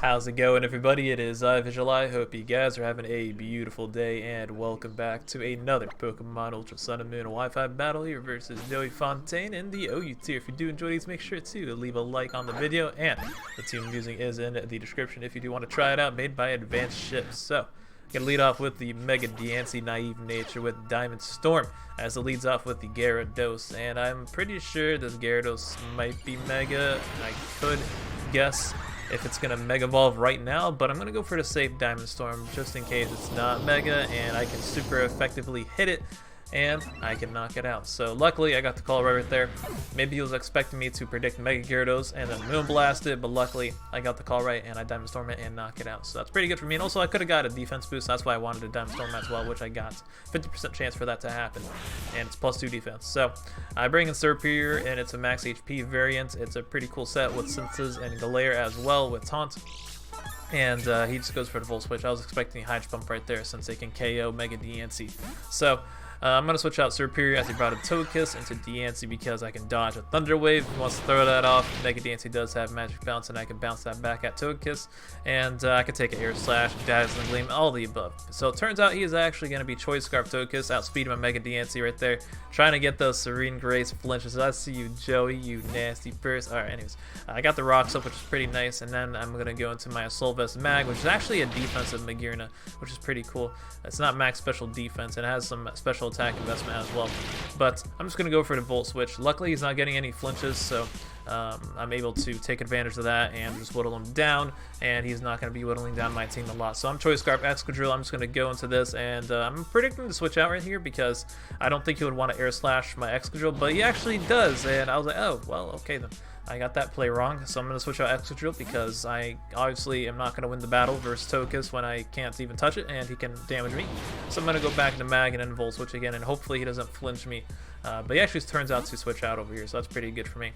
How's it going, everybody? It is I hope you guys are having a beautiful day, and welcome back to another Pokemon Ultra Sun and Moon Wi-Fi battle here versus Joey+LaFlame in the OU tier. If you do enjoy these, make sure to leave a like on the video, and the team I'm using is in the description if you do want to try it out, made by advancedship. So, gonna lead off with the Mega Diancie Naive Nature with Diamond Storm, as it leads off with the Gyarados, and I'm pretty sure this Gyarados might be Mega. I could guess if it's gonna Mega Evolve right now, but I'm gonna go for the safe Diamond Storm just in case it's not Mega, and I can super effectively hit it and I can knock it out. So luckily I got the call right there. Maybe he was expecting me to predict Mega Gyarados and then Moonblast it, but luckily I got the call right and I Diamond Storm it and knock it out. So that's pretty good for me. And also I could have got a defense boost. That's why I wanted a Diamond Storm as well, which I got. 50% chance for that to happen, and it's +2 defense. So I bring in Superior, and it's a max HP variant. It's a pretty cool set with Senses and Galare as well with Taunt. And he just goes for the Volt Switch. I was expecting a Hydro Pump right there since they can KO Mega Diancie. So I'm going to switch out Superior as he brought a Togekiss into Diancie because I can dodge a Thunder Wave. He wants to throw that off. Mega Diancie does have Magic Bounce, and I can bounce that back at Togekiss. And I can take an Air Slash, Dazzling Gleam, all the above. So it turns out he is actually going to be Choice Scarf Togekiss, outspeeding my Mega Diancie right there. Trying to get those Serene Grace flinches. I see you, Joey, you nasty purse. Alright, anyways. I got the Rocks up, which is pretty nice. And then I'm going to go into my Assault Vest Mag, which is actually a defensive Magearna, which is pretty cool. It's not max special defense. It has some special attack investment as well. But I'm just going to go for the Volt Switch. Luckily, he's not getting any flinches, so I'm able to take advantage of that and just whittle him down, and he's not going to be whittling down my team a lot. So I'm Choice Scarf Excadrill. I'm just going to go into this, and I'm predicting to switch out right here because I don't think he would want to Air Slash my Excadrill, but he actually does, and I was like, oh, well, okay then. I got that play wrong, so I'm going to switch out Excadrill because I obviously am not going to win the battle versus Togekiss when I can't even touch it and he can damage me. So I'm going to go back to Mag and then Volt Switch again, and hopefully he doesn't flinch me. But he actually turns out to switch out over here, so that's pretty good for me.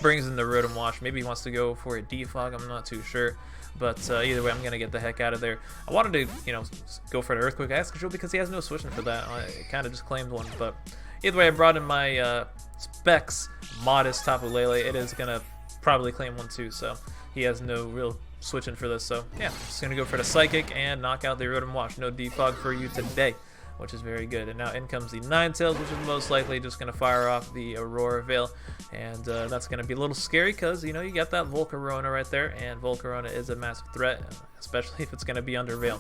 Brings in the Rotom Wash. Maybe he wants to go for a Defog, I'm not too sure. But either way, I'm going to get the heck out of there. I wanted to, go for the Earthquake Excadrill because he has no switching for that. I kind of just claimed one, but either way, I brought in my Specs Modest Tapu Lele. It is going to probably claim one too, so he has no real switching for this. So yeah, just going to go for the Psychic and knock out the Rotom Wash. No defog for you today, which is very good. And now in comes the Ninetales, which is most likely just going to fire off the Aurora Veil. And that's going to be a little scary because, you got that Volcarona right there, and Volcarona is a massive threat, especially if it's going to be under Veil.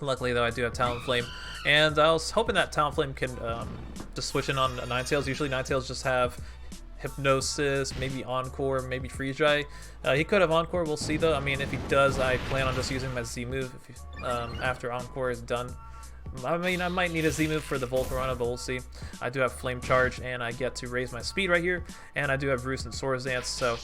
Luckily, though, I do have Talonflame, and I was hoping that Talonflame can just switch in on Ninetales. Usually, Ninetales just have Hypnosis, maybe Encore, maybe Freeze Dry. He could have Encore, we'll see, though. I mean, if he does, I plan on just using my Z move after Encore is done. I mean, I might need a Z move for the Volcarona, but we'll see. I do have Flame Charge, and I get to raise my speed right here, and I do have Roost and Swords Dance, so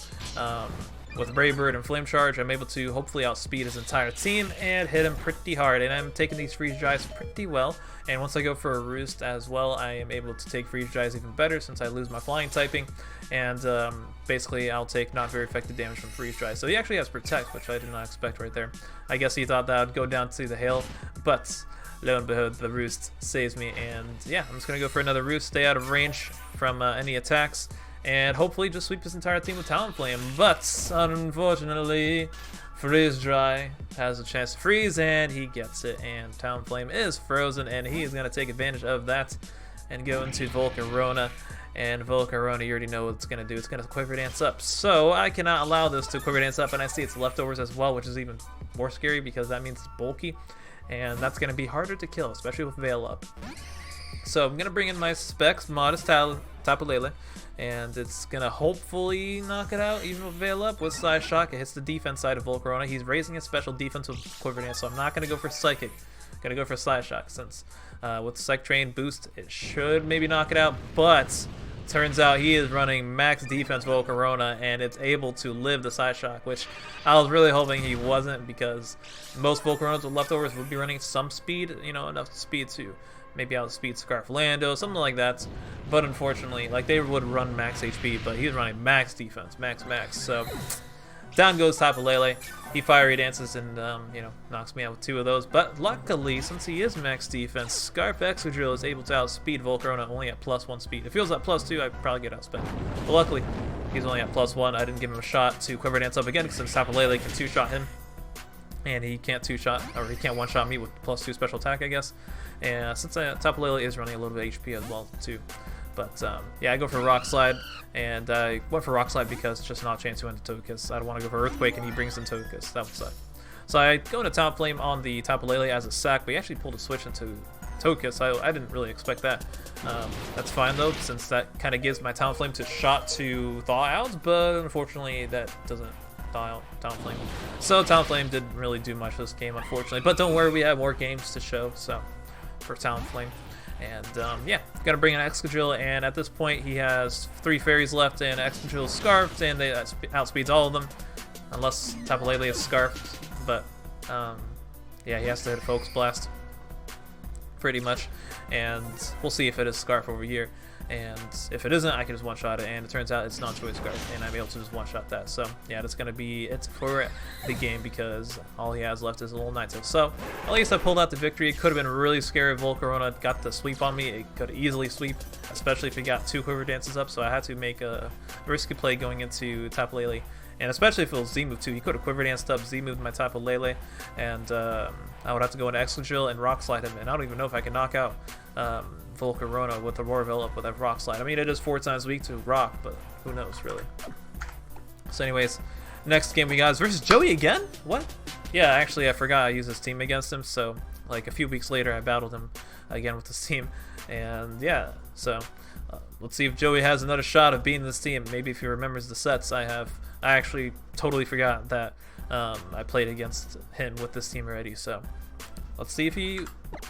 with Brave Bird and Flame Charge, I'm able to hopefully outspeed his entire team and hit him pretty hard. And I'm taking these Freeze Dries pretty well. And once I go for a Roost as well, I am able to take Freeze Dries even better since I lose my Flying typing. And basically, I'll take not very effective damage from Freeze Dry. So he actually has Protect, which I did not expect right there. I guess he thought that would go down to the Hail, but lo and behold, the Roost saves me. And yeah, I'm just going to go for another Roost, stay out of range from any attacks, and hopefully just sweep his entire team with Talonflame. But unfortunately, Freeze Dry has a chance to freeze, and he gets it. And Talonflame is frozen, and he is going to take advantage of that and go into Volcarona. And Volcarona, you already know what it's going to do. It's going to Quiver Dance up. So I cannot allow this to Quiver Dance up, and I see its leftovers as well, which is even more scary because that means it's bulky. And that's going to be harder to kill, especially with Veil up. So I'm going to bring in my Specs Modest Tapu Lele, and it's going to hopefully knock it out, even with Veil up. With Side Shock, it hits the defense side of Volcarona. He's raising his special defense with Quiver Dance, so I'm not going to go for Psychic. I'm going to go for Side Shock, since with Psych Train boost, it should maybe knock it out, but turns out he is running max defense Volcarona, and it's able to live the Side Shock, which I was really hoping he wasn't, because most Volcaronas with leftovers would be running some speed, enough speed to maybe outspeed Scarf Lando, something like that. But unfortunately, they would run max HP, but he's running max defense, max. So down goes Tapu Lele. He Fiery Dances and, knocks me out with 2 of those. But luckily, since he is max defense, Scarf Excadrill is able to outspeed Volcarona only at +1 speed. If he was at +2, I'd probably get outspent. But luckily, He's only at +1. I didn't give him a shot to Quiver Dance up again because since Tapu Lele can 2-shot him, and he can't 2-shot, or he can't 1-shot me with +2 special attack, I guess. And since Tapu Lele is running a little bit of HP as well too. But yeah, I go for Rock Slide, and I went for Rock Slide because just not chance to into Togekiss. I don't want to go for Earthquake, and he brings in Togekiss. That would suck. So I go into Talonflame on the Tapu Lele as a sack, but he actually pulled a switch into Togekiss. I didn't really expect that. That's fine though, since that kind of gives my Talonflame to shot to thaw out, but unfortunately that doesn't thaw out Talonflame. So Talonflame didn't really do much this game, unfortunately. But don't worry, we have more games to show. So for Talonflame. And yeah, gotta bring in Excadrill, and at this point he has 3 fairies left, and Excadrill's scarfed, and they outspeeds all of them, unless Tapu Lele is scarfed. But yeah, he has to hit a Focus Blast, pretty much, and we'll see if it is Scarf over here. And if it isn't, I can just one-shot it, and it turns out it's non-choice Scarf, and I'm able to just one-shot that. So yeah, that's gonna be it for the game because all he has left is a little Ninetales. So at least I pulled out the victory. It could have been really scary if Volcarona got the sweep on me. It could easily sweep, especially if he got 2 Quiver Dances up. So I had to make a risky play going into Tapu Lele. And especially if it was Z-move too, he could have Quiver Danced up, Z-moved my Tapu Lele, and I would have to go into Excadrill and Rock Slide him, and I don't even know if I can knock out Volcarona with the Roarville up with that Rock Slide. I mean, it is 4 times weak to Rock, but who knows, really. So anyways, next game we got is versus Joey again? What? Yeah, actually, I forgot I used his team against him, so like a few weeks later I battled him again with this team, and yeah, so let's see if Joey has another shot of beating this team. Maybe if he remembers the sets I have. I actually totally forgot that I played against him with this team already, so let's see if he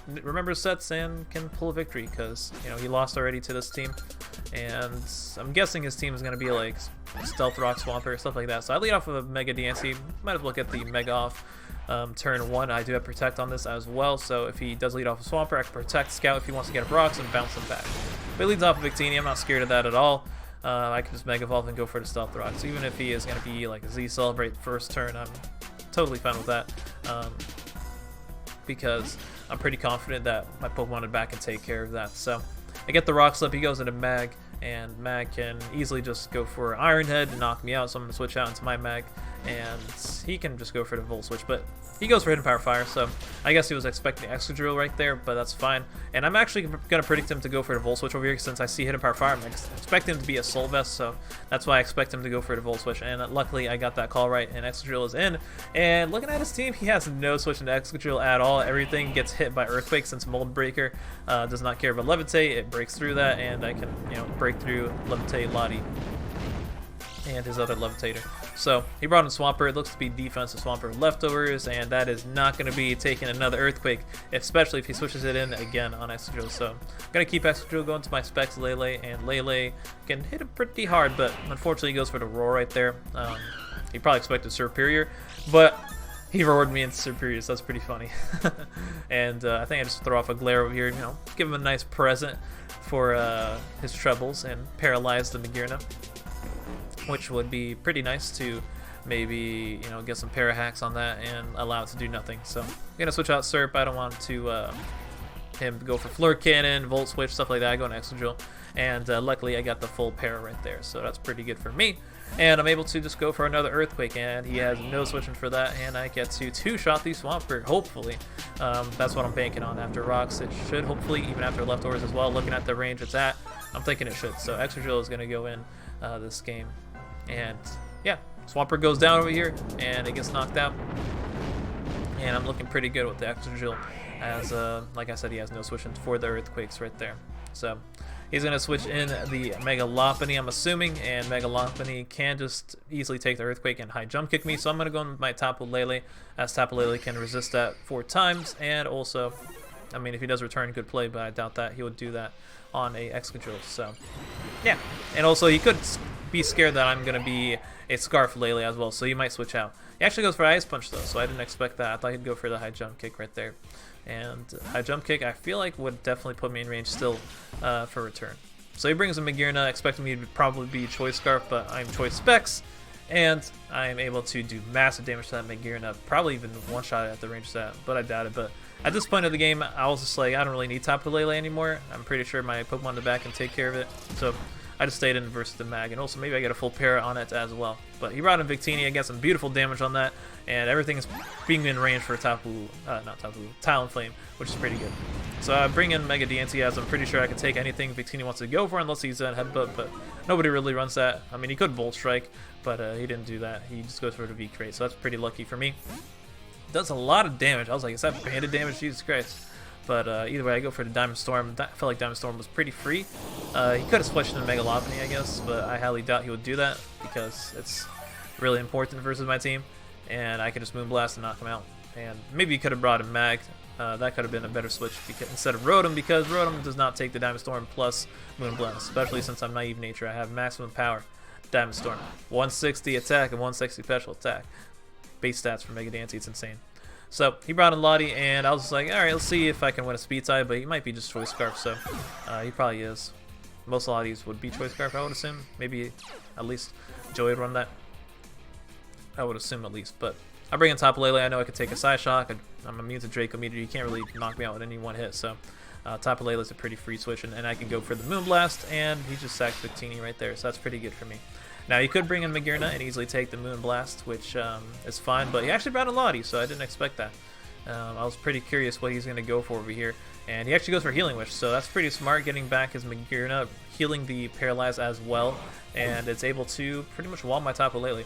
remembers sets and can pull a victory, because you know he lost already to this team, and I'm guessing his team is going to be like Stealth Rock, Swampert, stuff like that. So I lead off with a Mega DNC. Might have looked at the Mega off turn 1. I do have Protect on this as well, so if he does lead off with Swampert, I can Protect, Scout if he wants to get up rocks, and bounce him back. If he leads off with Victini, I'm not scared of that at all. I can just Mega Evolve and go for the Stealth Rock. So even if he is going to be like a Z Celebrate first turn, I'm totally fine with that. Because I'm pretty confident that my Pokemon are back and take care of that. So I get the Rock Slip, he goes into Mag, and Mag can easily just go for Iron Head and knock me out, so I'm going to switch out into my Mag, and he can just go for the Volt Switch, but he goes for Hidden Power Fire, so I guess he was expecting Excadrill right there, but that's fine. And I'm actually going to predict him to go for the Volt Switch over here, since I see Hidden Power Fire. I'm expecting him to be a Soul Vest, so that's why I expect him to go for the Volt Switch. And luckily, I got that call right, and Excadrill is in. And looking at his team, he has no switch into Excadrill at all. Everything gets hit by Earthquake, since Mold Breaker does not care about Levitate. It breaks through that, and I can, you know, break through Levitate Lottie and his other Levitator. So he brought in Swampert. It looks to be defensive Swampert leftovers, and that is not going to be taking another Earthquake, especially if he switches it in again on Excadrill. So I'm going to keep Excadrill going to my Specs Lele, and Lele can hit him pretty hard, but unfortunately he goes for the Roar right there. He probably expected Superior, but he roared me into Superior, so that's pretty funny. And I think I just throw off a Glare over here, you know, give him a nice present for his trebles, and paralyze the Magearna, which would be pretty nice to maybe, you know, get some para hacks on that and allow it to do nothing. So I'm gonna switch out Serp. I don't want to him to go for Fleur Cannon, Volt Switch, stuff like that. I go into Excadrill, and luckily I got the full para right there, so that's pretty good for me. And I'm able to just go for another Earthquake, and he has no switching for that, and I get to 2-shot the Swampert, hopefully. That's what I'm banking on after Rocks. It should, hopefully, even after Leftovers as well. Looking at the range it's at, I'm thinking it should. So Excadrill is going to go in this game. And yeah, Swampert goes down over here, and it gets knocked out. And I'm looking pretty good with the Excadrill, as like I said, he has no switching for the Earthquakes right there. So he's going to switch in the Mega Lopunny, I'm assuming, and Mega Lopunny can just easily take the Earthquake and high jump kick me. So I'm going to go with my Tapu Lele, as Tapu Lele can resist that 4 times. And also, I mean, if he does return, good play, but I doubt that he would do that on a Excadrill. So yeah, and also he could be scared that I'm going to be a Scarf Lele as well, so he might switch out. He actually goes for Ice Punch though, so I didn't expect that. I thought he'd go for the high jump kick right there. And high jump kick, I feel like would definitely put me in range still for return. So he brings a Magearna, expecting me to probably be Choice Scarf, but I'm Choice Specs, and I'm able to do massive damage to that Magearna, probably even one-shot at the range of that, but I doubt it. But at this point of the game, I was just like, I don't really need Tapu Lele anymore. I'm pretty sure my Pokemon in the back can take care of it. So I just stayed in versus the mag, and also maybe I get a full pair on it as well. But he brought in Victini, I got some beautiful damage on that, and everything is being in range for Talonflame, which is pretty good. So I bring in Mega DNC as I'm pretty sure I can take anything Victini wants to go for unless he's a headbutt, but nobody really runs that. I mean, he could Volt Strike, but he didn't do that. He just goes for the V crate, so that's pretty lucky for me. Does a lot of damage. I was like, is that banded damage? Jesus Christ. But either way, I go for the Diamond Storm. I felt like Diamond Storm was pretty free. He could have switched into Mega Lopunny, I guess, but I highly doubt he would do that because it's really important versus my team, and I could just Moonblast and knock him out. And maybe he could have brought in Mag. That could have been a better switch instead of Rotom, because Rotom does not take the Diamond Storm plus Moonblast, especially since I'm Naive Nature. I have maximum power. Diamond Storm. 160 attack and 160 special attack. Base stats for Mega Dancy, it's insane. So he brought in Lottie, and I was just like, alright, let's see if I can win a speed tie, but he might be just Choice Scarf, so he probably is. Most Lotties would be Choice Scarf, I would assume. Maybe at least Joey would run that. I would assume at least, but I bring in Tapu Lele. I know I could take a Side Shock. I'm immune to Draco Meteor. You can't really knock me out with any one hit, so Tapu Lele is a pretty free switch, and I can go for the Moonblast, and he just sacks Victini right there, so that's pretty good for me. Now, you could bring in Magearna and easily take the Moonblast, which is fine, but he actually brought in Lottie, so I didn't expect that. I was pretty curious what he's going to go for over here, and he actually goes for Healing Wish, so that's pretty smart, getting back his Magearna, healing the Paralyze as well, and it's able to pretty much wall my Tapu Lele.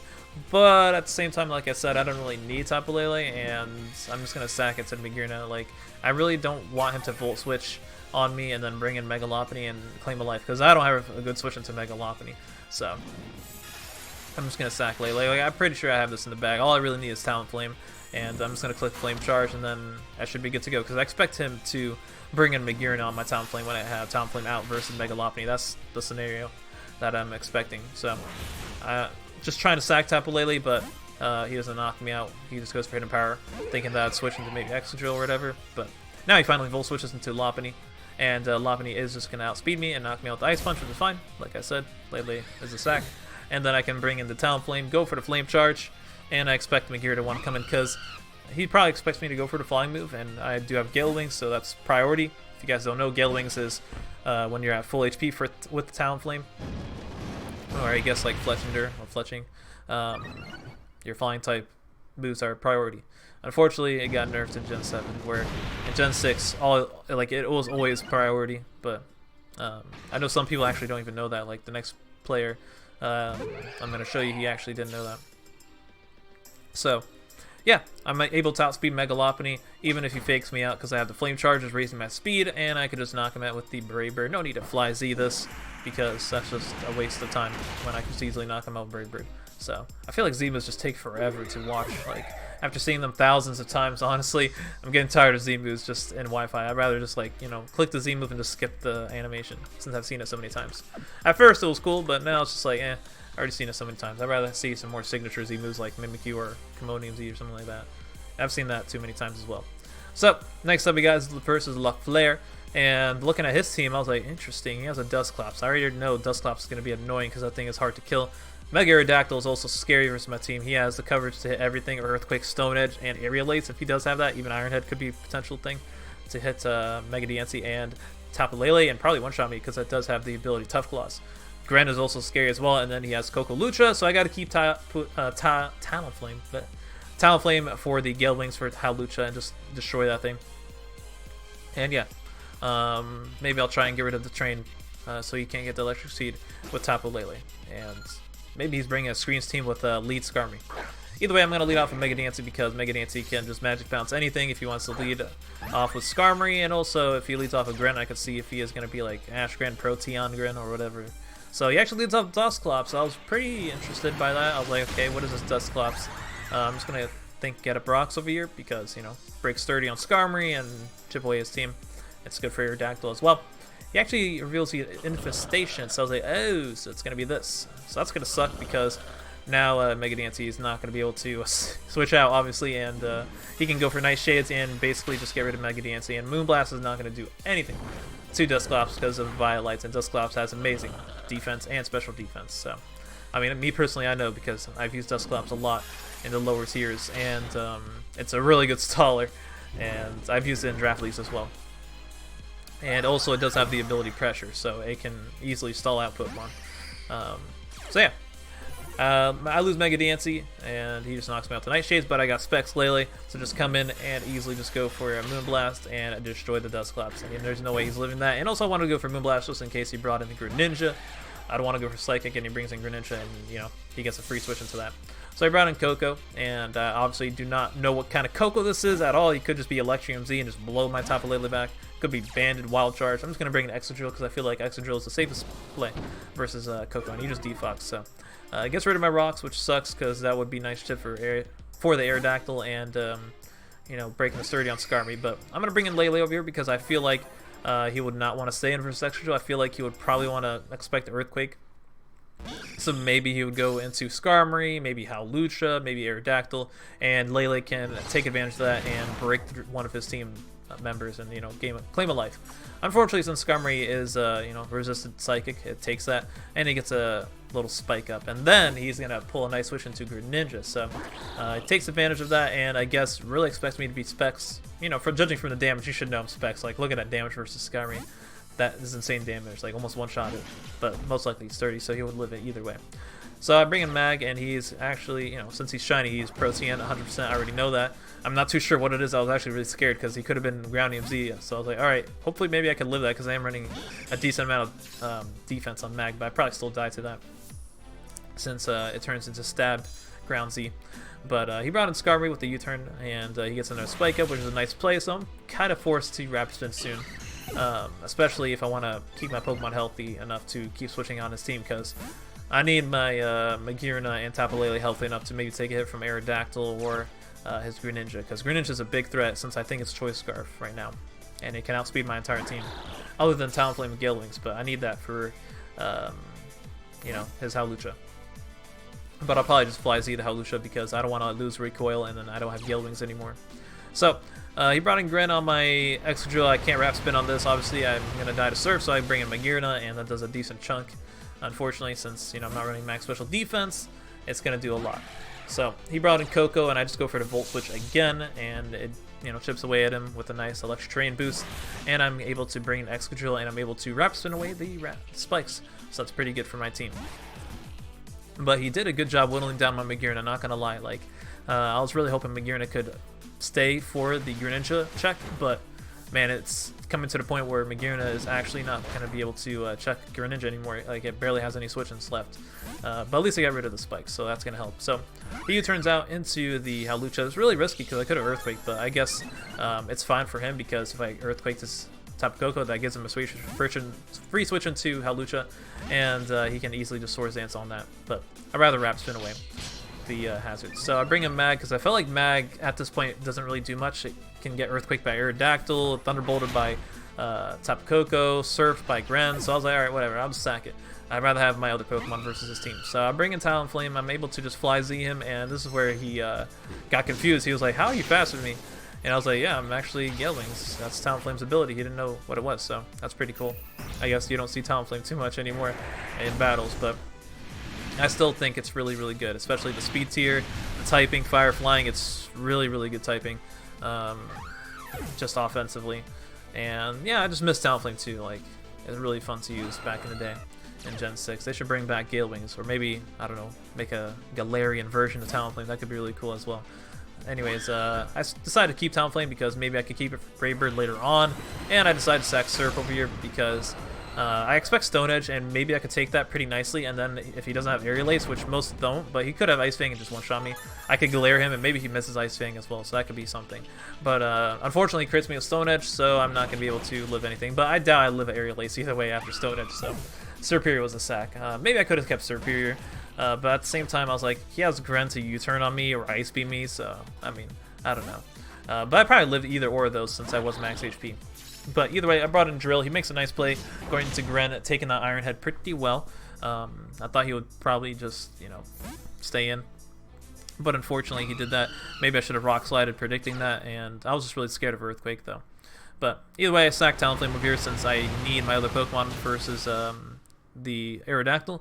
But at the same time, like I said, I don't really need Tapu Lele, and I'm just going to sack it to Magearna. Like, I really don't want him to Volt Switch on me and then bring in Mega Lopunny and claim a life, because I don't have a good switch into Mega Lopunny, so I'm just going to sack Lele. Like, I'm pretty sure I have this in the bag. All I really need is Talonflame, and I'm just going to click Flame Charge, and then I should be good to go, because I expect him to bring in Magearna on my Talonflame when I have Talonflame out versus Mega Lopunny. That's the scenario that I'm expecting. So, just trying to sack Tapu Lele, but he doesn't knock me out. He just goes for Hidden Power, thinking that I'd switch into maybe Excadrill or whatever, but now he finally Volt Switches into Lopunny, and Lopunny is just going to outspeed me and knock me out with Ice Punch, which is fine. Like I said, Lele is a sack. And then I can bring in the Talonflame, go for the Flame Charge, and I expect Magearna to want to come in because he probably expects me to go for the Flying move, and I do have Gale Wings, so that's priority. If you guys don't know, Gale Wings is when you're at full HP with the Talonflame, or I guess like Fletchinder or Fletching, your Flying type moves are priority. Unfortunately, it got nerfed in Gen 7, where in Gen 6, it was always priority, but I know some people actually don't even know that. Like the next player, I'm going to show you, he actually didn't know that. So, yeah, I'm able to outspeed Mega Lopunny, even if he fakes me out, because I have the Flame Charges raising my speed, and I could just knock him out with the Brave Bird. No need to Fly Z this, because that's just a waste of time when I could just easily knock him out with Brave Bird. So, I feel like Z moves just take forever to watch. Like, after seeing them thousands of times, honestly, I'm getting tired of Z moves just in Wi-Fi. I'd rather just, like, you know, click the Z move and just skip the animation, since I've seen it so many times. At first, it was cool, but now it's just like, I've already seen it so many times. I'd rather see some more signature Z moves like Mimikyu or Commodium Z or something like that. I've seen that too many times as well. So, next up, we got versus Luck Flair. And looking at his team, I was like, interesting. He has a Dusclops. I already know Dusclops is going to be annoying because that thing is hard to kill. Mega Aerodactyl is also scary versus my team. He has the coverage to hit everything, Earthquake, Stone Edge, and Aerialates. If he does have that, even Iron Head could be a potential thing to hit Mega Diancie and Tapu Lele, and probably one-shot me because that does have the ability Tough Claws. Gren is also scary as well, and then he has Coco Lucha, so I got to keep Talonflame, but Talonflame for the Gale Wings for Lucha and just destroy that thing. And yeah, maybe I'll try and get rid of the train so he can't get the Electric Seed with Tapu Lele, and maybe he's bringing a Screens team with lead Skarmory. Either way, I'm going to lead off with Mega Diancie because Mega Diancie can just Magic Bounce anything if he wants to lead off with Skarmory, and also if he leads off with Gren, I could see if he is going to be like Ash Gren, Proteon Gren, or whatever. So he actually leads off with Dusclops, so I was pretty interested by that. I was like, okay, what is this Dusclops? I'm just going to get a Brox over here because, you know, break sturdy on Skarmory and chip away his team. It's good for your Dactyl as well. He actually reveals the Infestation, so I was like, oh, so it's going to be this. So that's going to suck because now Mega Diancie is not going to be able to switch out, obviously, and he can go for Night Shades and basically just get rid of Mega Diancie, and Moonblast is not going to do anything to Dusclops because of Violites, and Dusclops has amazing defense and special defense. So, I mean, me personally, I know because I've used Dusclops a lot in the lower tiers, and it's a really good staller, and I've used it in draft leagues as well. And also it does have the ability Pressure, so it can easily stall out Pokemon. So yeah. I lose Mega Dancy, and he just knocks me out to Nightshades, but I got Specs Lele, so just come in and easily just go for a Moonblast and destroy the Dusclops. I mean, there's no way he's living that. And also I want to go for Moonblast just in case he brought in the Greninja. I don't want to go for Psychic, and he brings in Greninja, and, you know, he gets a free switch into that. So I brought in Coco, and obviously do not know what kind of Coco this is at all. He could just be Electrium Z and just blow my Tapu Lele back. Could be Banded, Wild Charge. I'm just going to bring in Excadrill because I feel like Excadrill is the safest play versus Coco, and he just defox. So it gets rid of my rocks, which sucks because that would be nice chip for the Aerodactyl and, you know, breaking the sturdy on Skarmory. But I'm going to bring in Lele over here because I feel like he would not want to stay in versus Excadrill. I feel like he would probably want to expect Earthquake. So maybe he would go into Skarmory, maybe Howlucha, maybe Aerodactyl, and Lele can take advantage of that and break one of his team members and, you know, claim a life. Unfortunately, since Skarmory is, you know, resisted Psychic, it takes that, and he gets a little spike up, and then he's gonna pull a nice switch into Greninja. So it takes advantage of that, and I guess really expects me to be Specs. You know, for judging from the damage, you should know I'm Specs. Like, look at that damage versus Skarmory. That is insane damage, like almost one-shot it, but most likely he's sturdy, so he would live it either way. So I bring in Mag, and he's actually, you know, since he's shiny, he's Protean 100%. I already know that. I'm not too sure what it is. I was actually really scared because he could have been Groundium Z. So I was like, all right, hopefully maybe I can live that because I am running a decent amount of defense on Mag, but I probably still die to that since it turns into Stabbed Ground Z. But he brought in Skarmory with the U-turn, and he gets another Spike Up, which is a nice play, so I'm kind of forced to Rapid Spin soon. Especially if I want to keep my Pokemon healthy enough to keep switching on his team, because I need my Magearna and Tapu Lele healthy enough to maybe take a hit from Aerodactyl or his Greninja, because Greninja is a big threat since I think it's Choice Scarf right now, and it can outspeed my entire team, other than Talonflame and Gale Wings, but I need that for, you know, his Howlucha. But I'll probably just Fly Z to Howlucha because I don't want to lose Recoil, and then I don't have Gale Wings anymore. So he brought in Gren on my Excadrill. I can't Rapid Spin on this. Obviously, I'm going to die to Surf, so I bring in Magearna, and that does a decent chunk. Unfortunately, since, you know, I'm not running max special defense, it's going to do a lot. So he brought in Coco, and I just go for the Volt Switch again, and it, you know, chips away at him with a nice Electric Terrain boost, and I'm able to bring in Excadrill, and I'm able to Rapid Spin away the spikes. So that's pretty good for my team. But he did a good job whittling down my Magearna, not going to lie. Like, I was really hoping Magearna could stay for the Greninja check, but man, it's coming to the point where Magearna is actually not going to be able to check Greninja anymore. Like, it barely has any switch-ins left. But at least I got rid of the spikes, so that's going to help. So he turns out into the Howlucha. It's really risky because I could have Earthquake, but I guess it's fine for him because if I Earthquake this Tapu Koko, that gives him a free switch into Howlucha, and he can easily just Swords Dance on that. But I'd rather Rapid Spin away the hazard. So I bring in Mag because I felt like Mag at this point doesn't really do much. It can get Earthquake by Aerodactyl, Thunderbolted by Tapu Koko, Surfed by Gren. So I was like, alright, whatever, I'll just sack it. I'd rather have my other Pokemon versus his team. So I bring in Talonflame. I'm able to just Fly Z him, and this is where he got confused. He was like, how are you faster than me? And I was like, yeah, I'm actually Gale Wings. That's Talonflame's ability. He didn't know what it was, so that's pretty cool. I guess you don't see Talonflame too much anymore in battles, but I still think it's really, really good, especially the speed tier, the typing, fire, flying. It's really, really good typing, just offensively. And yeah, I just miss Talonflame too. Like, it's really fun to use back in the day in Gen 6. They should bring back Gale Wings, or maybe, I don't know, make a Galarian version of Talonflame. That could be really cool as well. Anyways, I decided to keep Talonflame because maybe I could keep it for Brave Bird later on, and I decided to sack Surf over here because I expect Stone Edge, and maybe I could take that pretty nicely, and then if he doesn't have Aerial Ace, which most don't, but he could have Ice Fang and just one-shot me, I could Galare him, and maybe he misses Ice Fang as well, so that could be something. But unfortunately, he crits me with Stone Edge, so I'm not going to be able to live anything, but I doubt I live Aerial Ace either way after Stone Edge, so Serperior was a sack. Maybe I could have kept Serperior, but at the same time, I was like, he has Gren to U-turn on me or Ice Beam me, so, I mean, I don't know. But I probably lived either or of those since I was max HP. But either way, I brought in Drill. He makes a nice play going into Gren, taking that Iron Head pretty well. I thought he would probably just, you know, stay in. But unfortunately, he did that. Maybe I should have Rock Slided predicting that, and I was just really scared of Earthquake, though. But either way, I sacked Talonflame over here since I need my other Pokemon versus the Aerodactyl.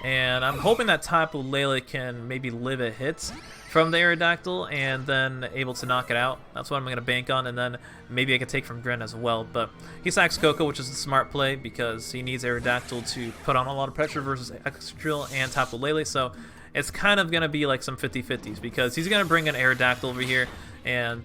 And I'm hoping that Tapu Lele can maybe live at hits. from the Aerodactyl and then able to knock it out. That's what I'm going to bank on, and then maybe I could take from Gren as well. But he sacks Coco, which is a smart play because he needs Aerodactyl to put on a lot of pressure versus Excadrill and Tapu Lele. So it's kind of going to be like some 50-50s because he's going to bring an Aerodactyl over here, and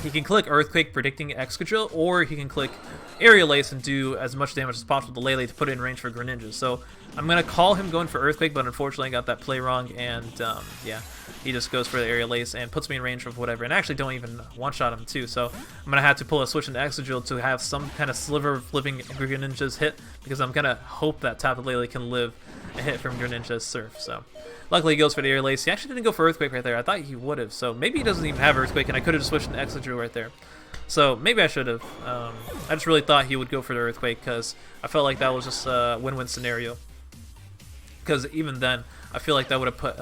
he can click Earthquake predicting Excadrill, or he can click Aerial Ace and do as much damage as possible to Lele to put it in range for Greninja. So I'm going to call him going for Earthquake, but unfortunately I got that play wrong, and yeah, he just goes for the Aerial Ace and puts me in range of whatever, and actually don't even one-shot him too. So I'm going to have to pull a switch into Excadrill to have some kind of sliver of living Greninja's hit, because I'm going to hope that Tapu Lele can live a hit from Greninja's Surf. So luckily he goes for the Aerial Ace. He actually didn't go for Earthquake right there. I thought he would have, so maybe he doesn't even have Earthquake, and I could have just switched into Excadrill right there. So maybe I should have. I just really thought he would go for the Earthquake because I felt like that was just a win-win scenario. Because even then, I feel like that would have put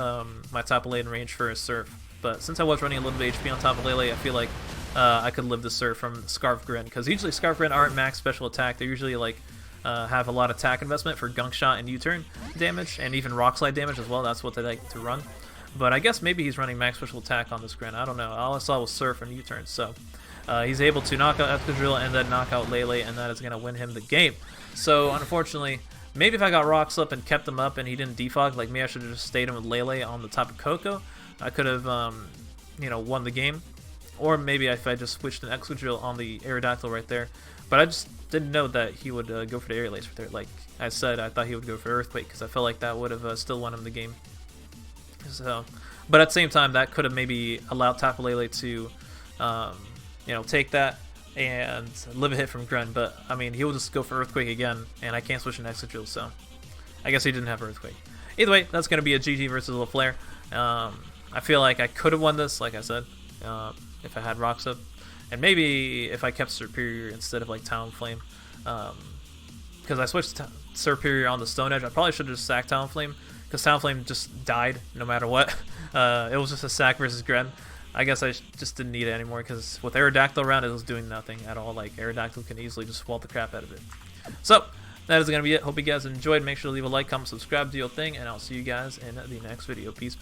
my Tapu Lele in range for a Surf. But since I was running a little bit of HP on Tapu Lele, I feel like I could live the Surf from Scarf Gren. Because usually Scarf Gren aren't max special attack. They usually like have a lot of attack investment for Gunk Shot and U-turn damage, and even Rock Slide damage as well. That's what they like to run. But I guess maybe he's running max special attack on this Gren. I don't know. All I saw was Surf and U-turn. So he's able to knock out Excadrill and then knock out Lele, and that is going to win him the game. So unfortunately, maybe if I got Rocks up and kept him up and he didn't defog, like maybe I should have just stayed him with Lele on the top of Coco, I could have, you know, won the game. Or maybe if I just switched an Excadrill on the Aerodactyl right there. But I just didn't know that he would go for the Aerial Ace right there. Like I said, I thought he would go for Earthquake because I felt like that would have still won him the game. So, but at the same time, that could have maybe allowed Tapu Lele to, you know, take that and live a hit from Gren. But I mean, he'll just go for Earthquake again, and I can't switch an Excadrill, so I guess he didn't have Earthquake. Either way, that's going to be a GG versus LaFlare. I feel like I could have won this, like I said, if I had Rocks up. And maybe if I kept Superior instead of like Talonflame. Because I switched Superior on the Stone Edge. I probably should have just sacked Talonflame, because Talonflame just died no matter what. It was just a sack versus Gren. I guess I just didn't need it anymore, because with Aerodactyl around, it was doing nothing at all. Like, Aerodactyl can easily just swallow the crap out of it. So, that is going to be it. Hope you guys enjoyed. Make sure to leave a like, comment, subscribe, do your thing, and I'll see you guys in the next video. Peace.